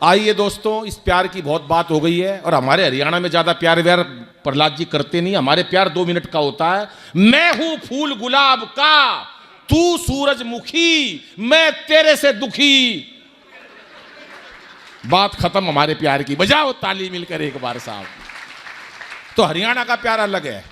आइए दोस्तों, इस प्यार की बहुत बात हो गई है और हमारे हरियाणा में ज्यादा प्यार व्यार प्रहलाद जी करते नहीं। हमारे प्यार 2 मिनट का होता है। मैं हूं फूल गुलाब का, तू सूरजमुखी, मैं तेरे से दुखी। बात खत्म हमारे प्यार की। बजाओ ताली मिलकर एक बार साहब। तो हरियाणा का प्यार अलग है।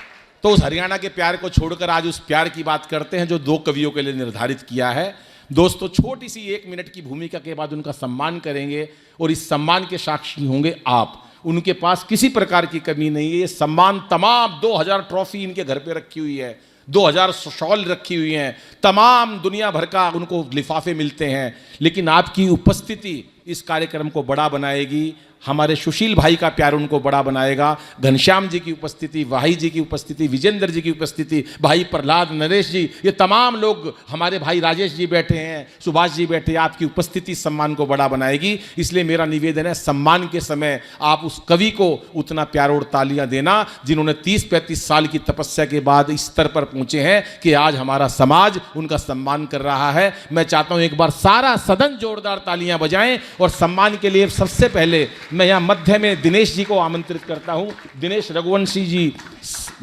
तो उस हरियाणा के प्यार को छोड़कर आज उस प्यार की बात करते हैं जो 2 कवियों के लिए निर्धारित किया है। दोस्तों, छोटी सी 1 मिनट की भूमिका के बाद उनका सम्मान करेंगे और इस सम्मान के साक्षी होंगे आप। उनके पास किसी प्रकार की कमी नहीं है। ये सम्मान तमाम 2000 ट्रॉफी इनके घर पे रखी हुई है, 2000 शॉल रखी हुई हैं, तमाम दुनिया भर का उनको लिफाफे मिलते हैं। लेकिन आपकी उपस्थिति इस कार्यक्रम को बड़ा बनाएगी। हमारे सुशील भाई का प्यार उनको बड़ा बनाएगा। घनश्याम जी की उपस्थिति, वाही जी की उपस्थिति, विजेंद्र जी की उपस्थिति, भाई प्रहलाद, नरेश जी, ये तमाम लोग, हमारे भाई राजेश जी बैठे हैं, सुभाष जी बैठे हैं। आपकी उपस्थिति सम्मान को बड़ा बनाएगी। इसलिए मेरा निवेदन है, सम्मान के समय आप उस कवि को उतना प्यार और तालियां देना जिन्होंने 30-35 साल की तपस्या के बाद इस स्तर पर पहुंचे हैं कि आज हमारा समाज उनका सम्मान कर रहा है। मैं चाहता हूं एक बार सारा सदन जोरदार तालियां बजाएं। और सम्मान के लिए सबसे पहले मैं यहां मध्य में दिनेश जी को आमंत्रित करता हूं। दिनेश रघुवंशी जी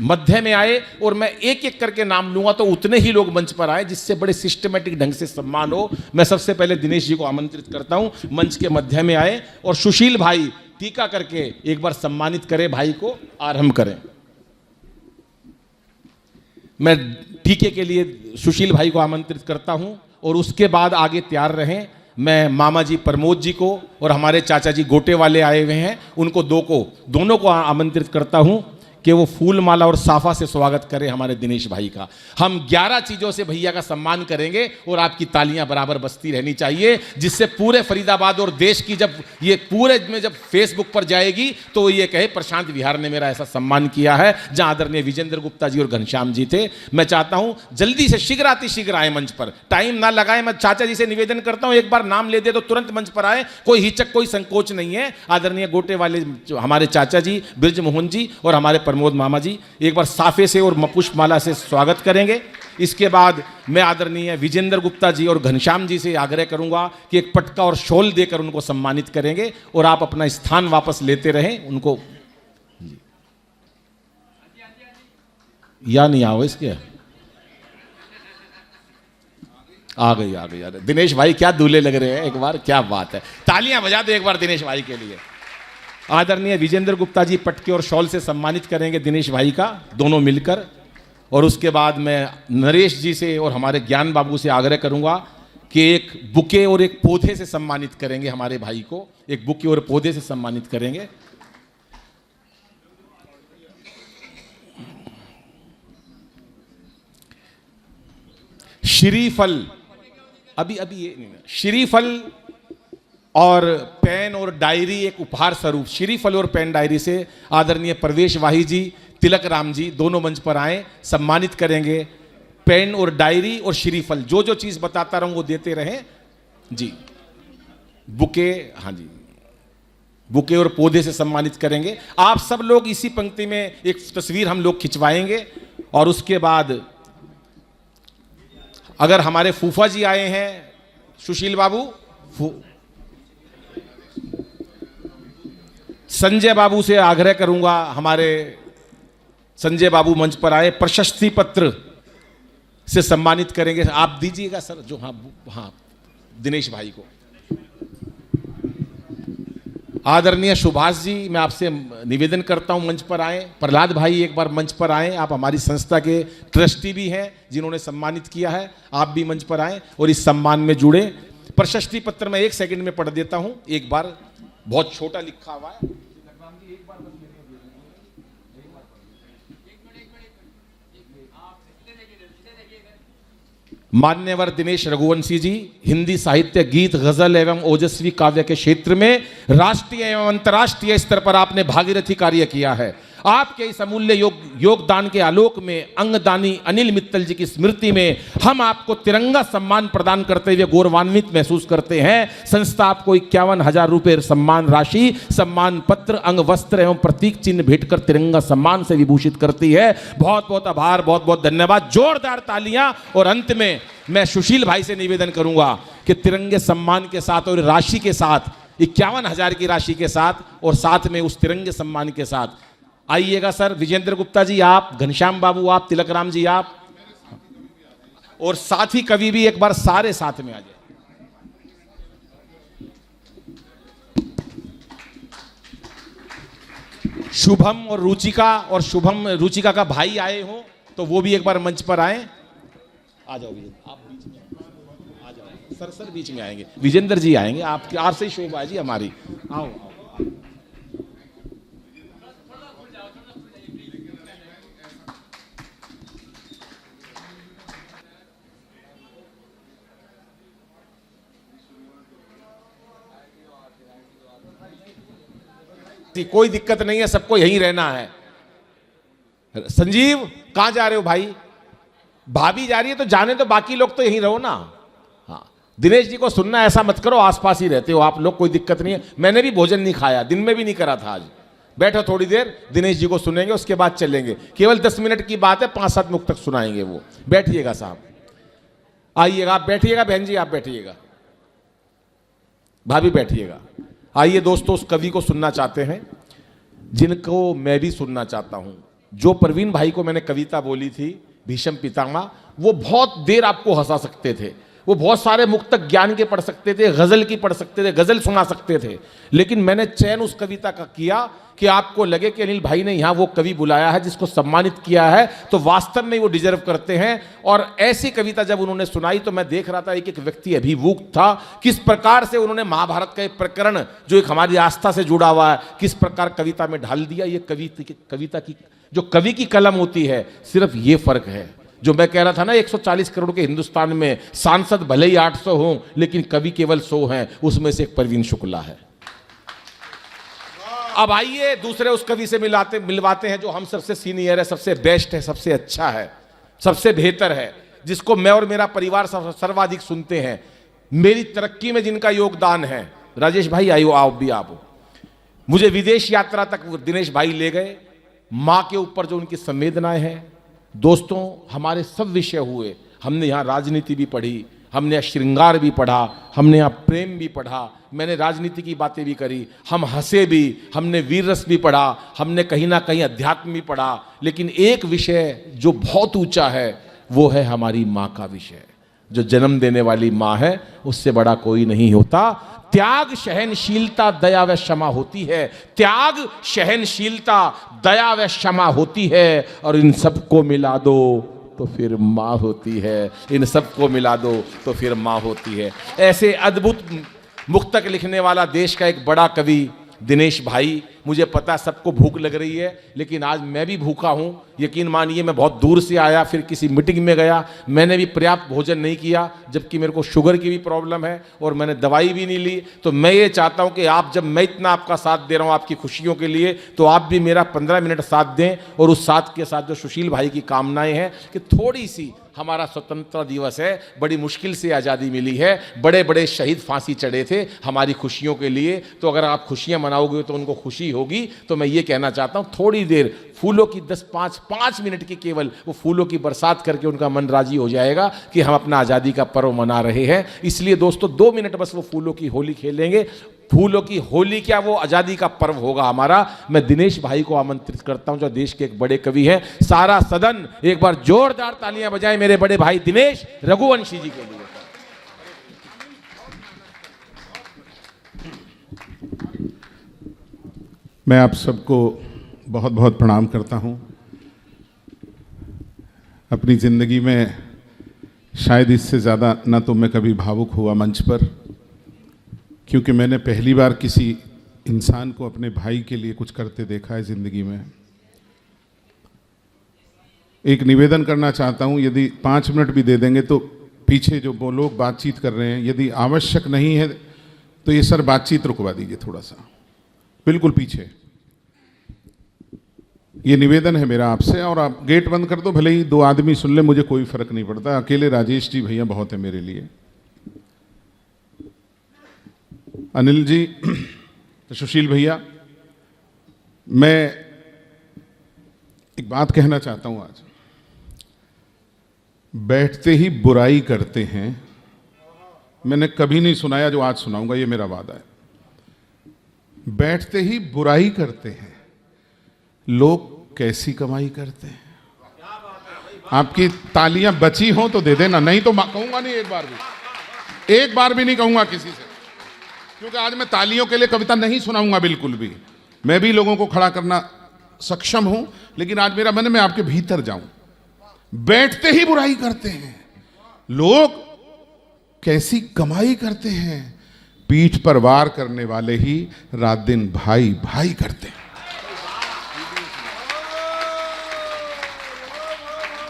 मध्य में आए और मैं एक एक करके नाम लूंगा तो उतने ही लोग मंच पर आए जिससे बड़े सिस्टमेटिक ढंग से सम्मान हो। मैं सबसे पहले दिनेश जी को आमंत्रित करता हूं, मंच के मध्य में आए और सुशील भाई टीका करके एक बार सम्मानित करें, भाई को आरंभ करें। मैं टीके के लिए सुशील भाई को आमंत्रित करता हूं और उसके बाद आगे तैयार रहें। मैं मामा जी प्रमोद जी को और हमारे चाचा जी गोटे वाले आए हुए हैं, उनको दोनों को आमंत्रित करता हूं कि वो फूल माला और साफा से स्वागत करें हमारे दिनेश भाई का। हम 11 चीज़ों से भैया का सम्मान करेंगे और आपकी तालियां बराबर बजती रहनी चाहिए, जिससे पूरे फरीदाबाद और देश की जब ये पूरे में जब फेसबुक पर जाएगी तो ये कहे प्रशांत विहार ने मेरा ऐसा सम्मान किया है। जहां आदरणीय विजेंद्र गुप्ता जी और घनश्याम जी थे। मैं चाहता हूं जल्दी से शीघ्र आए मंच पर, टाइम ना लगाए। मैं चाचा जी से निवेदन करता हूं, एक बार नाम ले दे तो तुरंत मंच पर आए, कोई हिचक कोई संकोच नहीं है। आदरणीय गोटे वाले हमारे चाचा जी ब्रिज मोहन जी और हमारे प्रमोद मामा जी एक बार साफे से और पुष्प माला से स्वागत करेंगे। इसके बाद मैं आदरणीय विजेंद्र गुप्ता जी और घनश्याम जी से आग्रह करूंगा कि एक पटका और शॉल देकर उनको सम्मानित करेंगे और आप अपना स्थान वापस लेते रहें उनको। या नहीं आओ इसके आ गई। दिनेश भाई क्या दूल्हे लग रहे हैं, एक बार क्या बात है। तालियां बजा दो एक बार दिनेश भाई के लिए। आदरणीय विजेंद्र गुप्ता जी पटके और शॉल से सम्मानित करेंगे दिनेश भाई का, दोनों मिलकर। और उसके बाद मैं नरेश जी से और हमारे ज्ञान बाबू से आग्रह करूंगा कि एक बुके और एक पौधे से सम्मानित करेंगे हमारे भाई को, एक बुके और पौधे से सम्मानित करेंगे। श्रीफल, अभी ये नहीं, श्रीफल और पेन और डायरी एक उपहार स्वरूप, श्रीफल और पेन डायरी से आदरणीय प्रवेश वाही जी, तिलक राम जी दोनों मंच पर आए, सम्मानित करेंगे। पेन और डायरी और श्रीफल, जो चीज बताता रहूं वो देते रहें जी। बुके, हाँ जी, बुके और पौधे से सम्मानित करेंगे। आप सब लोग इसी पंक्ति में एक तस्वीर हम लोग खिंचवाएंगे। और उसके बाद अगर हमारे फूफा जी आए हैं, सुशील बाबू, संजय बाबू से आग्रह करूंगा, हमारे संजय बाबू मंच पर आए, प्रशस्ति पत्र से सम्मानित करेंगे। आप दीजिएगा सर, जो हाँ दिनेश भाई को। आदरणीय सुभाष जी, मैं आपसे निवेदन करता हूं मंच पर आए। प्रहलाद भाई एक बार मंच पर आए, आप हमारी संस्था के ट्रस्टी भी हैं जिन्होंने सम्मानित किया है। आप भी मंच पर आए और इस सम्मान में जुड़े। प्रशस्ति पत्र मैं 1 सेकंड में पढ़ देता हूं, एक बार, बहुत छोटा लिखा हुआ है। मान्यवर दिनेश रघुवंशी जी, हिंदी साहित्य, गीत, गजल एवं ओजस्वी काव्य के क्षेत्र में राष्ट्रीय एवं अंतर्राष्ट्रीय स्तर पर आपने भागीरथी कार्य किया है। आपके इस अमूल्य योगदान के आलोक में अंगदानी अनिल मित्तल जी की स्मृति में हम आपको तिरंगा सम्मान प्रदान करते हुए गौरवान्वित महसूस करते हैं। संस्था आपको 51,000 रुपये सम्मान राशि, सम्मान पत्र, अंग वस्त्र एवं प्रतीक चिन्ह भेंटकर तिरंगा सम्मान से विभूषित करती है। बहुत बहुत आभार, बहुत बहुत धन्यवाद, जोरदार तालियां। और अंत में मैं सुशील भाई से निवेदन करूंगा कि तिरंगे सम्मान के साथ और राशि के साथ 51,000 की राशि के साथ और साथ में उस तिरंगे सम्मान के साथ आइएगा सर। विजेंद्र गुप्ता जी आप, घनश्याम बाबू आप, तिलक राम जी आप, और साथी कवि भी एक बार सारे साथ में आ जाए। शुभम और रुचिका, और शुभम रुचिका का भाई आए हो तो वो भी एक बार मंच पर आए। आ जाओ विजेंद्र, आप बीच में आ जाओ सर बीच में आएंगे। विजेंद्र जी आएंगे, आपसे ही शोभा है जी हमारी। आओ आओ। कोई दिक्कत नहीं है, सबको यहीं रहना है। संजीव कहां जा रहे हो भाई? भाभी जा रही है तो जाने तो, बाकी लोग तो यहीं रहो ना। हाँ, दिनेश जी को सुनना ऐसा मत करो, आसपास ही रहते हो आप लोग, कोई दिक्कत नहीं है। मैंने भी भोजन नहीं खाया, दिन में भी नहीं करा था आज। बैठो थोड़ी देर, दिनेश जी को सुनेंगे, उसके बाद चलेंगे। केवल 10 मिनट की बात है, 5-7 मुक्त तक सुनाएंगे वो। बैठिएगा साहब, आइएगा, आप बैठिएगा, बहन जी आप बैठिएगा, भाभी बैठिएगा। आइए दोस्तों, उस कवि को सुनना चाहते हैं जिनको मैं भी सुनना चाहता हूं। जो प्रवीण भाई को मैंने कविता बोली थी, भीष्म पितामह, वो बहुत देर आपको हंसा सकते थे, वो बहुत सारे मुक्तक ज्ञान के पढ़ सकते थे, गजल की पढ़ सकते थे, गजल सुना सकते थे, लेकिन मैंने चयन उस कविता का किया कि आपको लगे कि अनिल भाई ने यहां वो कवि बुलाया है जिसको सम्मानित किया है, तो वास्तव में वो डिजर्व करते हैं। और ऐसी कविता जब उन्होंने सुनाई तो मैं देख रहा था एक एक व्यक्ति अभिभूत था, किस प्रकार से उन्होंने महाभारत का एक प्रकरण जो एक हमारी आस्था से जुड़ा हुआ है, किस प्रकार कविता में ढाल दिया। ये कविता की जो कवि की कलम होती है, सिर्फ ये फर्क है। जो मैं कह रहा था ना, 140 करोड़ के हिंदुस्तान में सांसद भले ही 800 हों, लेकिन कवि केवल 100 हैं, उसमें से एक प्रवीण शुक्ला है। अब आइए दूसरे उस कवि से मिलवाते हैं जो हम सबसे सीनियर है, सबसे बेस्ट है, सबसे अच्छा है, सबसे बेहतर है, जिसको मैं और मेरा परिवार सर्वाधिक सुनते हैं, मेरी तरक्की में जिनका योगदान है। राजेश भाई आइयो, आओ भी आप। मुझे विदेश यात्रा तक दिनेश भाई ले गए। मां के ऊपर जो उनकी संवेदनाएं हैं, दोस्तों हमारे सब विषय हुए। हमने यहाँ राजनीति भी पढ़ी, हमने श्रृंगार भी पढ़ा, हमने यहाँ प्रेम भी पढ़ा, मैंने राजनीति की बातें भी करी, हम हंसे भी, हमने वीर रस भी पढ़ा, हमने कहीं ना कहीं अध्यात्म भी पढ़ा, लेकिन एक विषय जो बहुत ऊंचा है वो है हमारी माँ का विषय। जो जन्म देने वाली माँ है, उससे बड़ा कोई नहीं होता। त्याग सहनशीलता दया व क्षमा होती है, त्याग सहनशीलता दया व क्षमा होती है, और इन सबको मिला दो तो फिर माँ होती है, इन सबको मिला दो तो फिर माँ होती है। ऐसे अद्भुत मुक्तक लिखने वाला देश का एक बड़ा कवि दिनेश भाई। मुझे पता सबको भूख लग रही है, लेकिन आज मैं भी भूखा हूँ। यकीन मानिए, मैं बहुत दूर से आया, फिर किसी मीटिंग में गया, मैंने भी पर्याप्त भोजन नहीं किया, जबकि मेरे को शुगर की भी प्रॉब्लम है और मैंने दवाई भी नहीं ली। तो मैं ये चाहता हूँ कि आप, जब मैं इतना आपका साथ दे रहा हूँ आपकी खुशियों के लिए, तो आप भी मेरा 15 मिनट साथ दें। और उस साथ के साथ जो सुशील भाई की कामनाएं हैं कि थोड़ी सी, हमारा स्वतंत्रता दिवस है, बड़ी मुश्किल से आज़ादी मिली है, बड़े बड़े शहीद फांसी चढ़े थे हमारी खुशियों के लिए, तो अगर आप खुशियां मनाओगे तो उनको खुशी होगी। तो मैं ये कहना चाहता हूं, थोड़ी देर फूलों की 5 मिनट की केवल वो फूलों की बरसात करके उनका मन राजी हो जाएगा कि हम अपना आज़ादी का पर्व मना रहे हैं। इसलिए दोस्तों 2 मिनट बस वो फूलों की होली खेलेंगे। फूलों की होली क्या, वो आज़ादी का पर्व होगा हमारा। मैं दिनेश भाई को आमंत्रित करता हूं, जो देश के एक बड़े कवि हैं। सारा सदन एक बार जोरदार तालियां बजाएं मेरे बड़े भाई दिनेश रघुवंशी जी के लिए। मैं आप सबको बहुत बहुत प्रणाम करता हूं। अपनी ज़िंदगी में शायद इससे ज़्यादा ना तो मैं कभी भावुक हुआ मंच पर, क्योंकि मैंने पहली बार किसी इंसान को अपने भाई के लिए कुछ करते देखा है ज़िंदगी में। एक निवेदन करना चाहता हूं, यदि 5 मिनट भी दे देंगे तो पीछे जो वो लोग बातचीत कर रहे हैं, यदि आवश्यक नहीं है तो ये सर बातचीत रुकवा दीजिए थोड़ा सा, बिल्कुल पीछे। ये निवेदन है मेरा आपसे। और आप गेट बंद कर दो, भले ही 2 आदमी सुन ले, मुझे कोई फर्क नहीं पड़ता। अकेले राजेश जी भैया बहुत है मेरे लिए। अनिल जी, सुशील भैया, मैं एक बात कहना चाहता हूं। आज बैठते ही बुराई करते हैं, मैंने कभी नहीं सुनाया जो आज सुनाऊंगा, ये मेरा वादा है। बैठते ही बुराई करते हैं, लोग कैसी कमाई करते हैं। आपकी तालियां बची हो तो दे देना, नहीं तो कहूंगा नहीं, एक बार भी नहीं कहूंगा किसी से, क्योंकि आज मैं तालियों के लिए कविता नहीं सुनाऊंगा बिल्कुल भी। मैं भी लोगों को खड़ा करना सक्षम हूं, लेकिन आज मेरा मन है मैं आपके भीतर जाऊं। बैठते ही बुराई करते हैं, लोग कैसी कमाई करते हैं, पीठ पर वार करने वाले ही रात दिन भाई भाई करते हैं।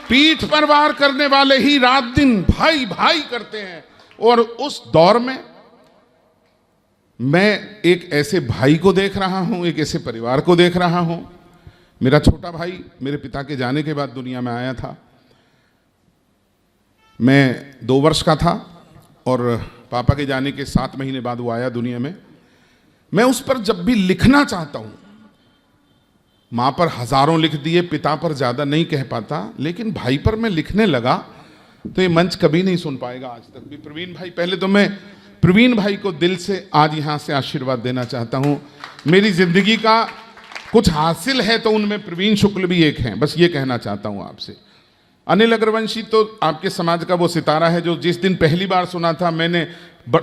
पीठ पर वार करने वाले ही रात दिन भाई भाई करते हैं। और उस दौर में मैं एक ऐसे भाई को देख रहा हूं, एक ऐसे परिवार को देख रहा हूं। मेरा छोटा भाई मेरे पिता के जाने के बाद दुनिया में आया था। मैं 2 वर्ष का था और पापा के जाने के 7 महीने बाद वो आया दुनिया में। मैं उस पर जब भी लिखना चाहता हूं, मां पर हजारों लिख दिए, पिता पर ज्यादा नहीं कह पाता, लेकिन भाई पर मैं लिखने लगा तो ये मंच कभी नहीं सुन पाएगा आज तक भी। प्रवीण भाई, पहले तो मैं प्रवीण भाई को दिल से आज यहां से आशीर्वाद देना चाहता हूं। मेरी जिंदगी का कुछ हासिल है तो उनमें प्रवीण शुक्ल भी एक हैं, बस ये कहना चाहता हूं आपसे। अनिल अग्रवंशी तो आपके समाज का वो सितारा है जो जिस दिन पहली बार सुना था, मैंने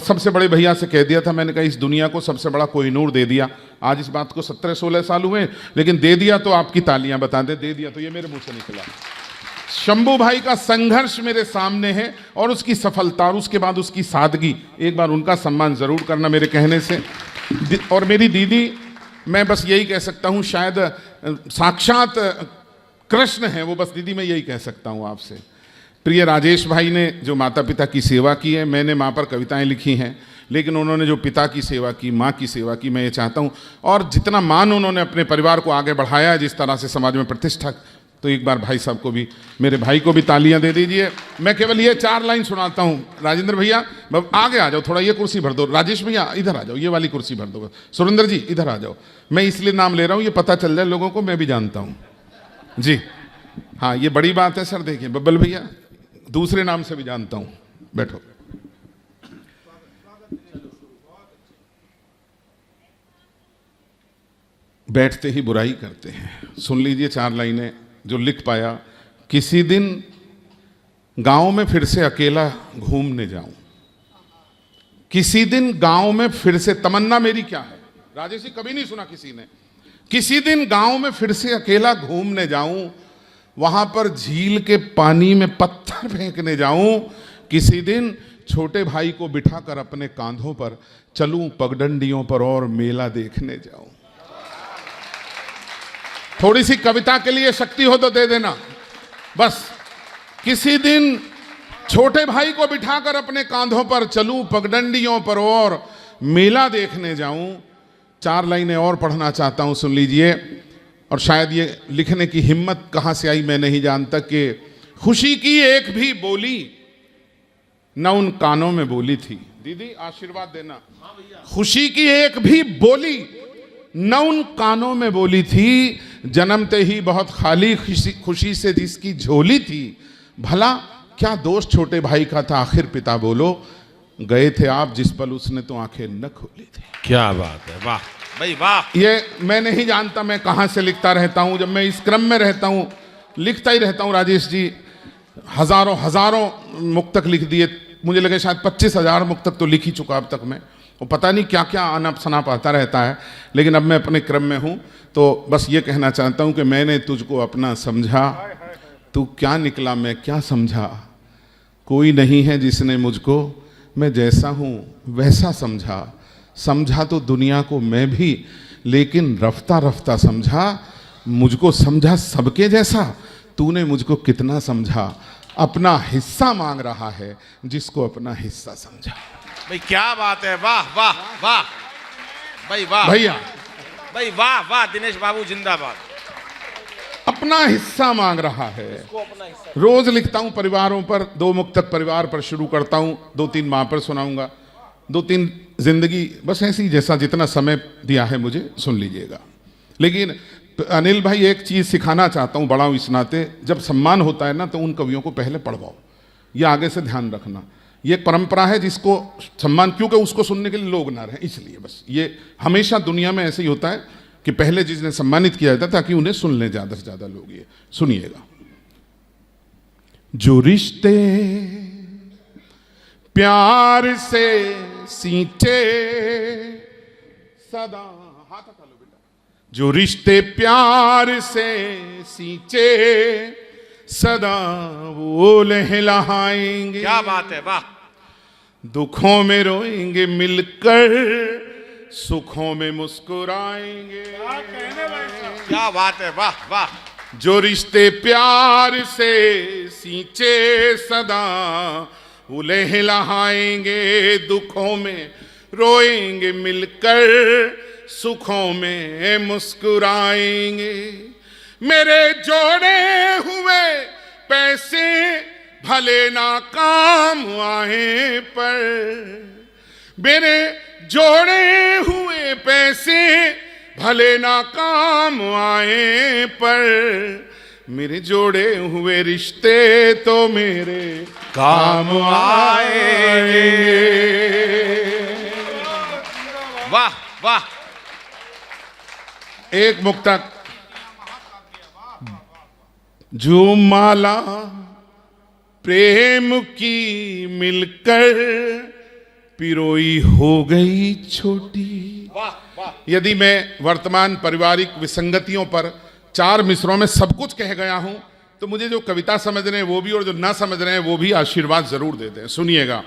सबसे बड़े भैया से कह दिया था, मैंने कहा इस दुनिया को सबसे बड़ा कोहिनूर दे दिया। आज इस बात को 17-16 साल हुए, लेकिन दे दिया तो आपकी तालियां बता दे दिया तो ये मेरे मुंह से निकला। शंभू भाई का संघर्ष मेरे सामने है और उसकी सफलता और उसके बाद उसकी सादगी, एक बार उनका सम्मान जरूर करना मेरे कहने से। और मेरी दीदी, मैं बस यही कह सकता हूं, शायद साक्षात कृष्ण है वो, बस दीदी मैं यही कह सकता हूं आपसे। प्रिय राजेश भाई ने जो माता पिता की सेवा की है, मैंने माँ पर कविताएं लिखी हैं, लेकिन उन्होंने जो पिता की सेवा की, माँ की सेवा की, मैं ये चाहता हूँ। और जितना मान उन्होंने अपने परिवार को आगे बढ़ाया है, जिस तरह से समाज में प्रतिष्ठा, तो एक बार भाई साहब को भी, मेरे भाई को भी तालियां दे दीजिए। मैं केवल ये 4 लाइन सुनाता हूँ। राजेंद्र भैया आगे आ जाओ, थोड़ा ये कुर्सी भर दो। राजेश भैया इधर आ जाओ, ये वाली कुर्सी भर दो। सुरेंद्र जी इधर आ जाओ। मैं इसलिए नाम ले रहा हूँ, ये पता चल जाए लोगों को, मैं भी जानता हूँ जी। हाँ, ये बड़ी बात है सर। देखिए बब्बल भैया, दूसरे नाम से भी जानता हूं, बैठो। बैठते ही बुराई करते हैं। सुन लीजिए 4 लाइनें जो लिख पाया। किसी दिन गांव में फिर से अकेला घूमने जाऊं, किसी दिन गांव में फिर से, तमन्ना मेरी क्या है, राजेश जी कभी नहीं सुना किसी ने। किसी दिन गांव में फिर से अकेला घूमने जाऊं, वहां पर झील के पानी में पत्थर फेंकने जाऊं, किसी दिन छोटे भाई को बिठाकर अपने कांधों पर चलूं पगडंडियों पर और मेला देखने जाऊं। थोड़ी सी कविता के लिए शक्ति हो तो दे देना बस। किसी दिन छोटे भाई को बिठाकर अपने कांधों पर चलूं पगडंडियों पर और मेला देखने जाऊं। 4 लाइनें और पढ़ना चाहता हूं, सुन लीजिए। और शायद ये लिखने की हिम्मत कहां से आई मैं नहीं जानता कि खुशी की एक भी बोली न उन कानों में बोली थी। दीदी आशीर्वाद देना। खुशी की एक भी बोली न उन कानों में बोली थी, जन्मते ही बहुत खाली खुशी से जिसकी झोली थी। भला क्या दोष छोटे भाई का था, आखिर पिता बोलो, गए थे आप जिस पल उसने तो आंखें न खोली थी। क्या बात है, वाह भाई वाह। ये मैं नहीं जानता मैं कहां से लिखता रहता हूं, जब मैं इस क्रम में रहता हूं लिखता ही रहता हूं। राजेश जी हजारों मुक्तक लिख दिए, मुझे लगे शायद 25,000 मुक्तक तो लिख ही चुका अब तक मैं। वो पता नहीं क्या क्या अनप शनाप आता रहता है, लेकिन अब मैं अपने क्रम में हूं। तो बस ये कहना चाहता हूं कि मैंने तुझको अपना समझा, तू क्या निकला मैं क्या समझा। कोई नहीं है जिसने मुझको मैं जैसा हूं वैसा समझा। समझा तो दुनिया को मैं भी, लेकिन रफ्ता रफ्ता समझा। मुझको समझा सबके जैसा, तूने मुझको कितना समझा। अपना हिस्सा मांग रहा है जिसको अपना हिस्सा समझा। भाई क्या बात है, वाह वाह वाह भाई वाह भैया भाई वाह वाह। दिनेश बाबू जिंदाबाद। अपना हिस्सा मांग रहा है। रोज लिखता हूं परिवारों पर, 2 मुक्तक परिवार पर शुरू करता हूं, 2-3 माँ पर सुनाऊंगा, 2-3 जिंदगी, बस ऐसी जैसा जितना समय दिया है मुझे सुन लीजिएगा। लेकिन अनिल भाई एक चीज सिखाना चाहता हूं, बड़ा हूं इस नाते, जब सम्मान होता है ना तो उन कवियों को पहले पढ़वाओ, ये आगे से ध्यान रखना। ये एक परंपरा है जिसको सम्मान, क्योंकि उसको सुनने के लिए लोग ना रहे, इसलिए बस ये हमेशा दुनिया में ऐसे ही होता है कि पहले जिसने सम्मानित किया जाता है ताकि उन्हें सुन ले ज्यादा से ज्यादा लोग। ये सुनिएगा। जो रिश्ते प्यार से सींचे सदा, हाथ हटा लो बेटा, जो रिश्ते प्यार से सींचे सदा वो लहलहाएंगे। क्या बात है, वाह। दुखों में रोएंगे मिलकर, सुखों में मुस्कुराएंगे। क्या बात है, वाह वाह। जो रिश्ते प्यार से सींचे सदा वो लहलहाएंगे, दुखों में रोएंगे मिलकर, सुखों में मुस्कुराएंगे। मेरे जोड़े हुए पैसे भले ना काम आए पर, मेरे जोड़े हुए पैसे भले ना काम आए पर, मेरे जोड़े हुए रिश्ते तो मेरे काम आएंगे। वाह वाह। एक मुक्तक। जो माला प्रेम की मिलकर पिरोई हो गई छोटी। यदि मैं वर्तमान पारिवारिक विसंगतियों पर 4 मिसरों में सब कुछ कह गया हूं तो मुझे जो कविता समझ रहे हैं वो भी और जो ना समझ रहे हैं वो भी आशीर्वाद जरूर देते हैं। सुनिएगा।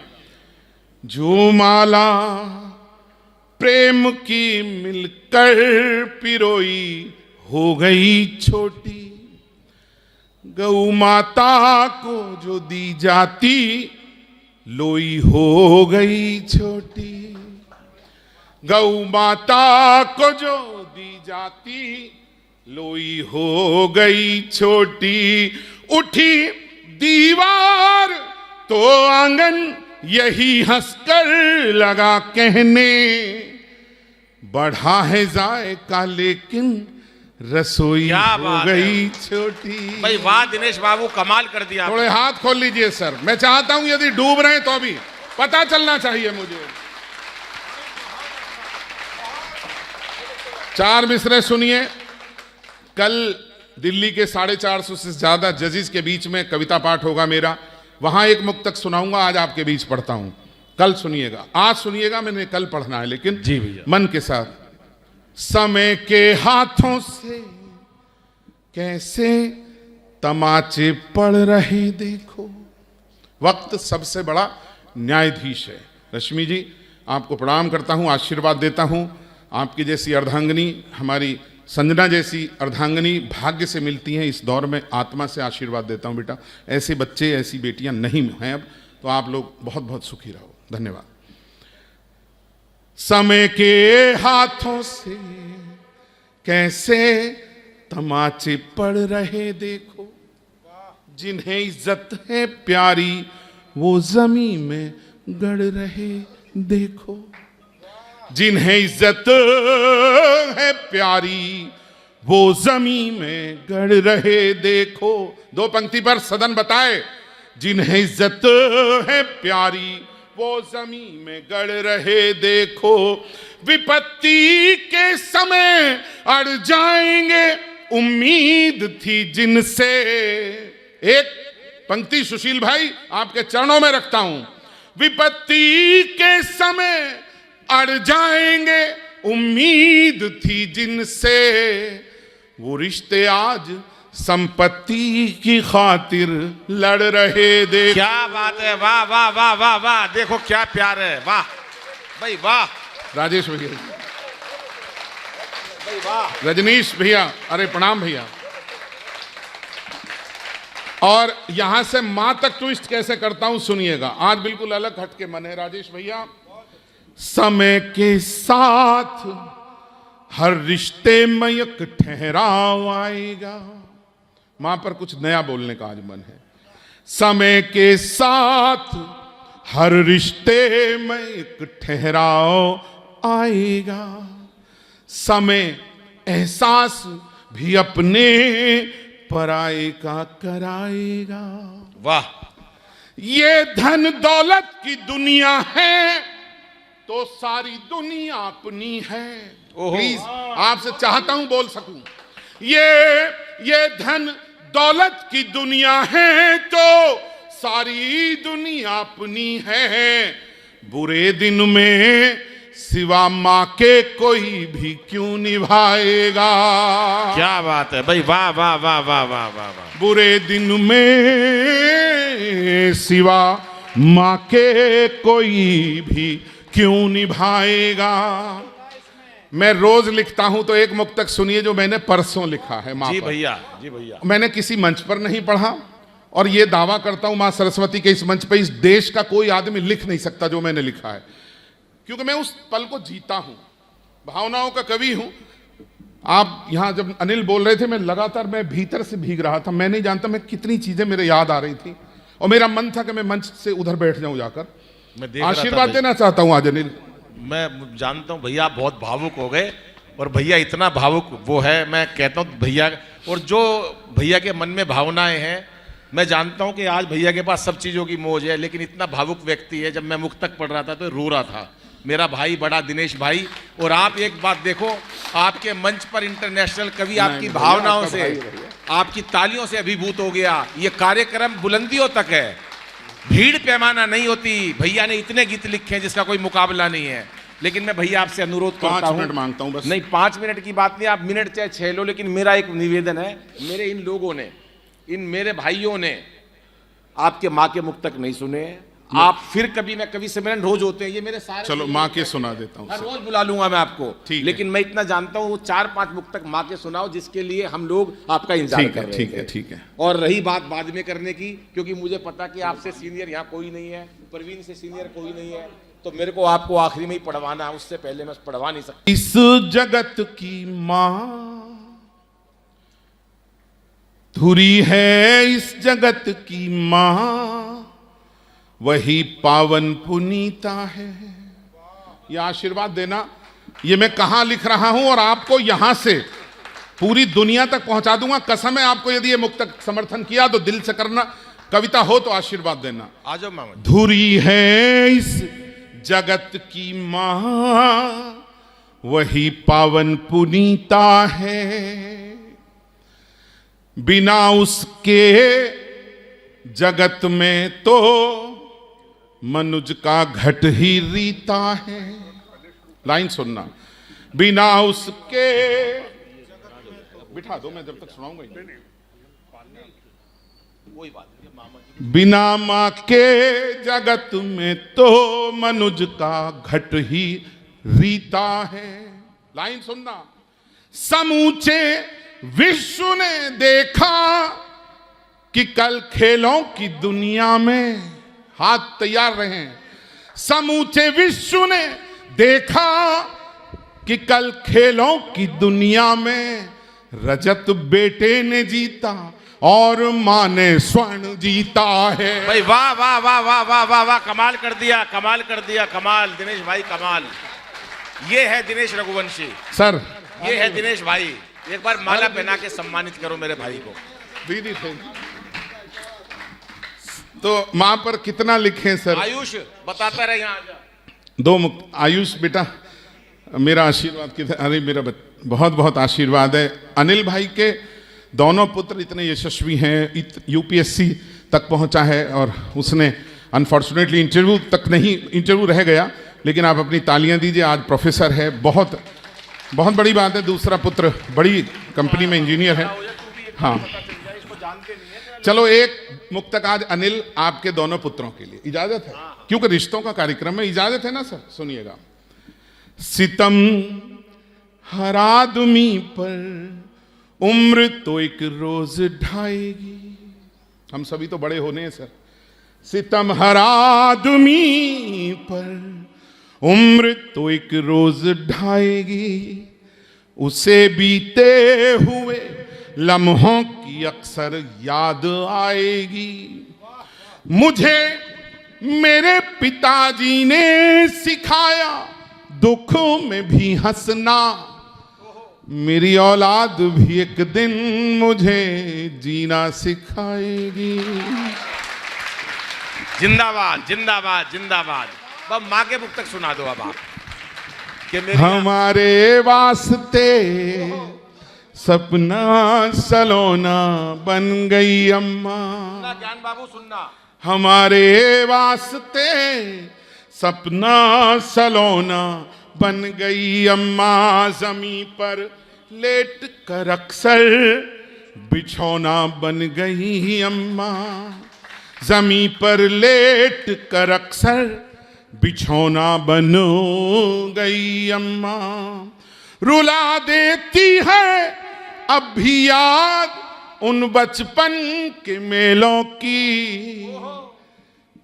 जो माला प्रेम की मिलकर पिरोई हो गई छोटी, गौ माता को जो दी जाती लोई हो गई छोटी। गौ माता को जो दी जाती लोई हो गई छोटी। उठी दीवार तो आंगन यही हंसकर लगा कहने, बढ़ा है जायका लेकिन रसोई हो गई छोटी। भाई वाह दिनेश बाबू, कमाल कर दिया। थोड़े हाथ खोल लीजिए सर। मैं चाहता हूं यदि डूब रहे हैं तो भी पता चलना चाहिए मुझे। 4 मिसरे सुनिए। कल दिल्ली के 450 से ज्यादा जजेस के बीच में कविता पाठ होगा मेरा, वहां एक मुक्तक सुनाऊंगा, आज आपके बीच पढ़ता हूं। कल सुनिएगा, आज सुनिएगा, मैंने कल पढ़ना है लेकिन जी भैया मन के साथ। समय के हाथों से कैसे तमाचे पड़ रहे देखो। वक्त सबसे बड़ा न्यायाधीश है। रश्मि जी आपको प्रणाम करता हूं, आशीर्वाद देता हूं। आपकी जैसी अर्धांगिनी, हमारी संजना जैसी अर्धांगिनी भाग्य से मिलती हैं इस दौर में। आत्मा से आशीर्वाद देता हूं बेटा। ऐसे बच्चे, ऐसी बेटियां नहीं हैं अब, तो आप लोग बहुत बहुत सुखी रहो। धन्यवाद। समय के हाथों से कैसे तमाचे पड़ रहे देखो, जिन्हें इज्जत है प्यारी वो जमीन में गड़ रहे देखो। जिन्हें इज्जत है प्यारी वो जमीन में गड़ रहे देखो। 2 पंक्ति पर सदन बताए। जिन्हें इज्जत है प्यारी वो जमीन में गड़ रहे देखो। विपत्ति के समय अड़ जाएंगे उम्मीद थी जिनसे। एक पंक्ति सुशील भाई आपके चरणों में रखता हूं। विपत्ति के समय अड़ जाएंगे उम्मीद थी जिनसे, वो रिश्ते आज संपत्ति की खातिर लड़ रहे देखो। क्या बात है, वाह वाह वाह वाह वाह। देखो क्या प्यार है, वाह भाई वाह। राजेश भैया, भाई वाह। रजनीश भैया, अरे प्रणाम भैया। और यहां से मां तक ट्विस्ट कैसे करता हूं सुनिएगा। आज बिल्कुल अलग हटके मन है राजेश भैया। समय के साथ हर रिश्ते में एक ठहराव आएगा। मां पर कुछ नया बोलने का आज मन है। समय के साथ हर रिश्ते में एक ठहराव आएगा। समय एहसास भी अपने पराये का कराएगा। वाह। ये धन दौलत की दुनिया है तो सारी दुनिया अपनी है। प्लीज आपसे चाहता हूं बोल सकूं। ये धन दौलत की दुनिया है तो सारी दुनिया अपनी है। बुरे दिन में सिवा माँ के कोई भी क्यों निभाएगा। क्या बात है भाई, वाह वाह वाह वाह वाह वाह वाह। बुरे दिन में सिवा माँ के कोई भी क्यों निभाएगा। मैं रोज लिखता हूं तो एक मुक्तक सुनिए जो मैंने परसों लिखा है माँ जी पर। भैया, जी भैया। मैंने किसी मंच पर नहीं पढ़ा और ये दावा करता हूं मां सरस्वती के इस मंच पर इस देश का कोई आदमी लिख नहीं सकता जो मैंने लिखा है, क्योंकि मैं उस पल को जीता हूं, भावनाओं का कवि हूं। आप यहां जब अनिल बोल रहे थे, मैं लगातार मैं भीतर से भीग रहा था। मैं नहीं जानता मैं कितनी चीजें मेरे याद आ रही थी और मेरा मन था कि मैं मंच से उधर बैठ जाऊं जाकर। मैं आशीर्वाद देना चाहता हूं आज अनिल। मैं जानता हूं भैया आप बहुत भावुक हो गए और भैया इतना भावुक वो है, मैं कहता हूं भैया, और जो भैया के मन में भावनाएं हैं, मैं जानता हूं कि आज भैया के पास सब चीज़ों की मौज है, लेकिन इतना भावुक व्यक्ति है। जब मैं मुक्तक पढ़ रहा था तो रो रहा था, मेरा भाई बड़ा दिनेश भाई। और आप एक बात देखो, आपके मंच पर इंटरनेशनल कवि आपकी भावनाओं से, आपकी तालियों से अभिभूत हो गया। ये कार्यक्रम बुलंदियों तक है, भीड़ पैमाना नहीं होती। भैया ने इतने गीत लिखे हैं जिसका कोई मुकाबला नहीं है। लेकिन मैं भैया आपसे अनुरोध करता हूं, 5 मिनट मांगता हूं बस। नहीं 5 मिनट की बात नहीं, आप मिनट चाहे 6 लो, लेकिन मेरा एक निवेदन है, मेरे इन लोगों ने, इन मेरे भाइयों ने आपके माँ के मुक्तक नहीं सुने। आप फिर कभी, मैं कवि सम्मेलन रोज होते हैं, ये मेरे सारे, चलो माँ के सुना देता हूँ, हर रोज बुला लूंगा मैं आपको, है। लेकिन मैं इतना जानता हूँ वो 4-5 मुक्तक माँ के सुनाओ, जिसके लिए हम लोग आपका इंतजार कर रहे हैं। ठीक है। और रही बात बाद में करने की, क्योंकि मुझे पता कि आपसे सीनियर यहाँ कोई नहीं है, प्रवीण से सीनियर कोई नहीं है, तो मेरे को आपको आखिरी में ही पढ़वाना है, उससे पहले मैं पढ़वा नहीं सकता। इस जगत की माँ धुरी है, इस जगत की माँ वही पावन पुनीता है। ये आशीर्वाद देना, ये मैं कहां लिख रहा हूं और आपको यहां से पूरी दुनिया तक पहुंचा दूंगा। कसम है आपको, यदि ये मुक्तक समर्थन किया तो दिल से करना, कविता हो तो आशीर्वाद देना। आ जाओ मामा। धुरी है इस जगत की माँ वही पावन पुनीता है, बिना उसके जगत में तो मनुज का घट ही रीता है। लाइन सुनना, बिना उसके, बिठा दो मैं जब तक सुनाऊंगा ही। बिना माँ के जगत में तो मनुज का घट ही रीता है। लाइन सुनना, समूचे विश्व ने देखा कि कल खेलों की दुनिया में, हाथ तैयार रहें, समूचे विश्व ने देखा कि कल खेलों की दुनिया में रजत बेटे ने जीता और मां ने स्वर्ण जीता है। भाई वाह वाह वाह वाह वाह वाह वाह, कमाल कर दिया, कमाल कर दिया, कमाल दिनेश भाई, कमाल। ये है दिनेश रघुवंशी सर, ये है दिनेश भाई। एक बार माला पहना के सम्मानित करो मेरे भाई को। दीदी थे तो मां पर कितना लिखे सर? आयुष बताता रहे, यहाँ आजा। 2 मुक्त। आयुष बेटा मेरा आशीर्वाद किधर? अरे मेरा बहुत बहुत आशीर्वाद है। अनिल भाई के दोनों पुत्र इतने यशस्वी हैं, यूपीएससी तक पहुंचा है और उसने अनफॉर्चुनेटली इंटरव्यू तक नहीं, इंटरव्यू रह गया, लेकिन आप अपनी तालियां दीजिए, आज प्रोफेसर है, बहुत बहुत बड़ी बात है। दूसरा पुत्र बड़ी कंपनी में इंजीनियर है। हाँ चलो एक मुक्तक आज अनिल आपके दोनों पुत्रों के लिए, इजाजत है? क्योंकि रिश्तों का कार्यक्रम है, इजाजत है ना सर? सुनिएगा। सितम हर आदमी पर उम्र तो एक रोज ढाएगी। हम सभी तो बड़े होने हैं सर। सितम हर आदमी पर उम्र तो एक रोज ढाएगी, उसे बीते हुए लम्हों की अक्सर याद आएगी। मुझे मेरे पिताजी ने सिखाया दुखों में भी हंसना, मेरी औलाद भी एक दिन मुझे जीना सिखाएगी। जिंदाबाद जिंदाबाद जिंदाबाद। अब माँ के मुक्तक सुना दो अब आप कि मेरी हमारे वास्ते सपना सलोना बन गई अम्मा। ज्ञान बाबू सुनना। हमारे वास्ते सपना सलोना बन गई अम्मा। जमी पर लेट कर अक्सर बिछौना बन गई अम्मा। जमी पर लेट कर अक्सर बिछौना बन गई अम्मा। रुला देती है अब भी याद उन बचपन के मेलों की।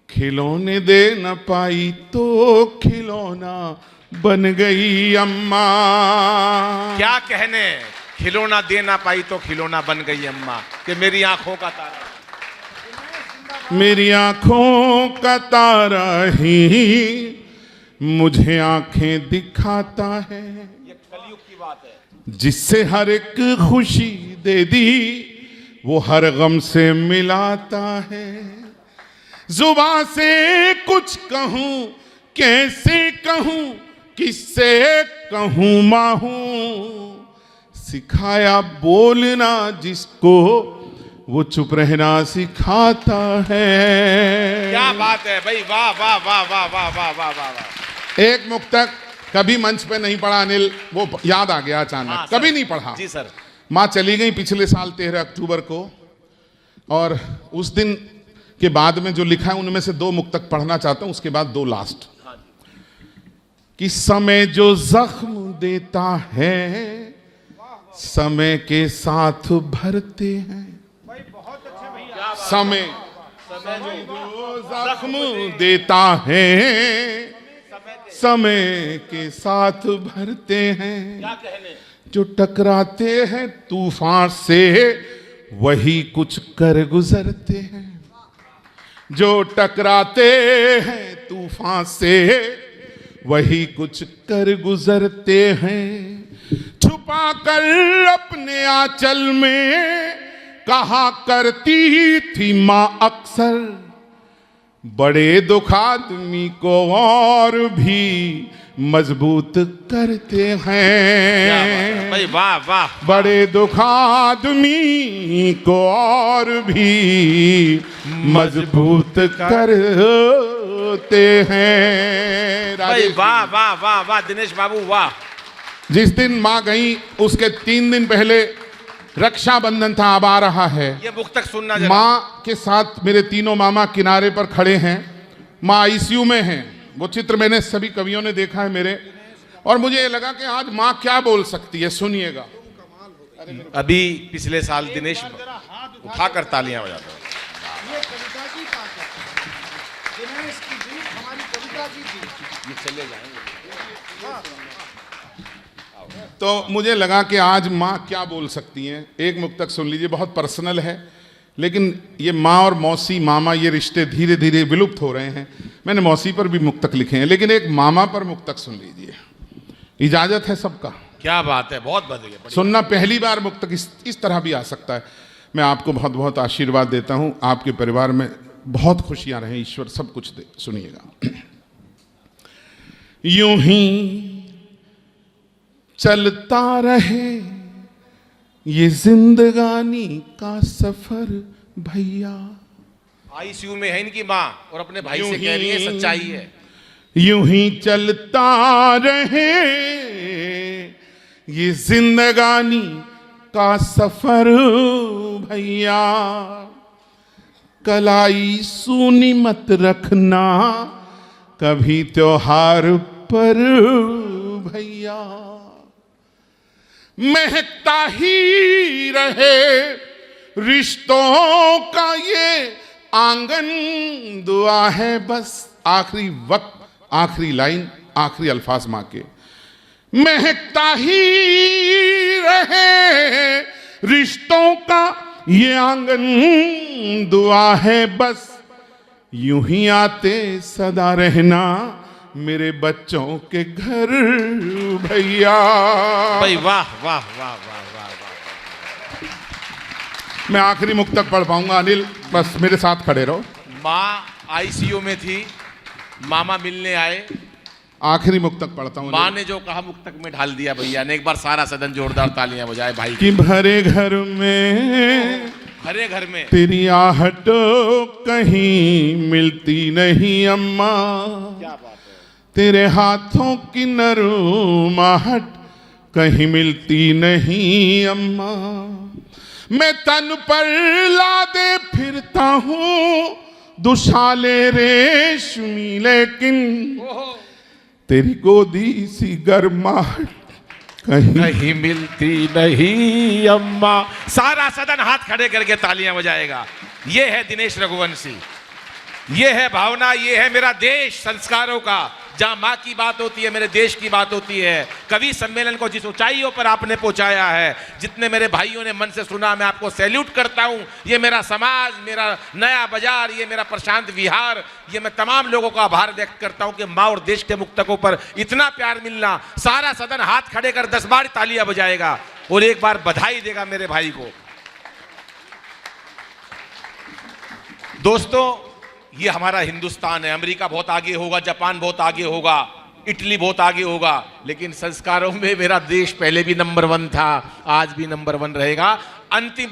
खिलौने दे न पाई तो खिलौना बन गई अम्मा। क्या कहने, खिलौना दे ना पाई तो खिलौना बन गई अम्मा। कि मेरी आंखों का तारा, मेरी आंखों का तारा ही मुझे आंखें दिखाता है। ये कलयुग की बात है। जिससे हर एक खुशी दे दी वो हर गम से मिलाता है। जुबां से कुछ कहूं कैसे कहूं किससे कहूं माहूं। सिखाया बोलना जिसको वो चुप रहना सिखाता है। क्या बात है भाई, वाह वाह वाह वाह वाह वाह वाह वाह वाह। एक मुक्तक कभी मंच पे नहीं पढ़ा अनिल, वो याद आ गया अचानक। हाँ, कभी नहीं पढ़ा जी सर। माँ चली गई पिछले साल 13 अक्टूबर को, और उस दिन के बाद में जो लिखा है उनमें से 2 मुक्तक पढ़ना चाहता हूं, उसके बाद 2 लास्ट। कि समय जो जख्म देता है समय के साथ भरते हैं। समय जो जख्म देता है समय के साथ भरते हैं। क्या कहने, जो टकराते हैं तूफान से वही कुछ कर गुजरते हैं। जो टकराते हैं तूफान से वही कुछ कर गुजरते हैं। छुपा कर अपने आंचल में कहा करती थी माँ अक्सर, बड़े दुख आदमी को और भी मजबूत करते हैं। भाई वाह वाह। बड़े दुख आदमी को और भी मजबूत करते हैं। भाई वाह वाह वाह वाह दिनेश बाबू वाह। जिस दिन माँ गई उसके 3 दिन पहले रक्षाबंधन था, अब आ रहा है। ये मुक्तक सुनना जरा। माँ के साथ मेरे तीनों मामा किनारे पर खड़े हैं। माँ आईसीयू में हैं। वो चित्र मैंने सभी कवियों ने देखा है मेरे, और मुझे ये लगा कि आज माँ क्या बोल सकती है, सुनिएगा। अभी पिछले साल दिनेश उठाकर तालियां बजाते हैं। ये चले जाएंगे। तो मुझे लगा कि आज माँ क्या बोल सकती हैं। एक मुक्तक सुन लीजिए, बहुत पर्सनल है, लेकिन ये माँ और मौसी मामा ये रिश्ते धीरे धीरे विलुप्त हो रहे हैं। मैंने मौसी पर भी मुक्तक लिखे हैं, लेकिन एक मामा पर मुक्तक सुन लीजिए। इजाजत है सबका? क्या बात है, बहुत बढ़िया। सुनना, पहली बार मुक्तक इस तरह भी आ सकता है। मैं आपको बहुत बहुत आशीर्वाद देता हूँ। आपके परिवार में बहुत खुशियां रहें, ईश्वर सब कुछ दे। सुनिएगा। यूं ही चलता रहे ये जिंदगानी का सफर भैया। आईसीयू में है इनकी माँ और अपने भाई से कह रही है, सच्चाई है। यूं ही चलता रहे ये जिंदगानी का सफर भैया। कलाई सूनी मत रखना कभी त्योहार पर भैया। महकता ही रहे रिश्तों का ये आंगन, दुआ है बस। आखिरी वक्त, आखिरी लाइन, आखिरी अल्फाज मां के। महकता ही रहे रिश्तों का ये आंगन, दुआ है बस। यूं ही आते सदा रहना मेरे बच्चों के घर भैया। भाई वाह वाह वाह वाह वाह वाह। मैं आखिरी मुक्तक पढ़ पाऊंगा अनिल, बस मेरे साथ खड़े रहो। माँ आईसीयू में थी, मामा मिलने आए, आखिरी मुक्तक पढ़ता हूँ। माँ ने जो कहा मुक्तक में ढाल दिया भैया ने। एक बार सारा सदन जोरदार तालियां बजाए भाई कि भरे घर में, हरे घर में तेरी आहट कहीं मिलती नहीं अम्मा, क्या बात है। तेरे हाथों की नरम आहट कहीं मिलती नहीं अम्मा। मैं तन पर लादे फिरता हूँ दुशाले रेशमी, लेकिन तेरी गोदी सी गर्माहट कहीं मिलती नहीं अम्मा। सारा सदन हाथ खड़े करके तालियां बजाएगा। ये है दिनेश रघुवंशी, ये है भावना, ये है मेरा देश संस्कारों का। जहां माँ की बात होती है, मेरे देश की बात होती है। कवि सम्मेलन को जिस ऊंचाइयों पर आपने पहुंचाया है, जितने मेरे भाइयों ने मन से सुना, मैं आपको सैल्यूट करता हूं। ये मेरा समाज, मेरा नया बाजार, ये मेरा प्रशांत विहार, ये मैं तमाम लोगों का आभार व्यक्त करता हूं कि माँ और देश के मुक्तकों पर इतना प्यार मिलना। सारा सदन हाथ खड़े कर 10 बार तालियां बजाएगा और एक बार बधाई देगा मेरे भाई को। दोस्तों, ये हमारा हिंदुस्तान है। अमेरिका बहुत आगे होगा, जापान बहुत आगे होगा, इटली बहुत आगे होगा, लेकिन संस्कारों में मेरा देश पहले भी नंबर 1 था, आज भी नंबर 1 रहेगा। अंतिम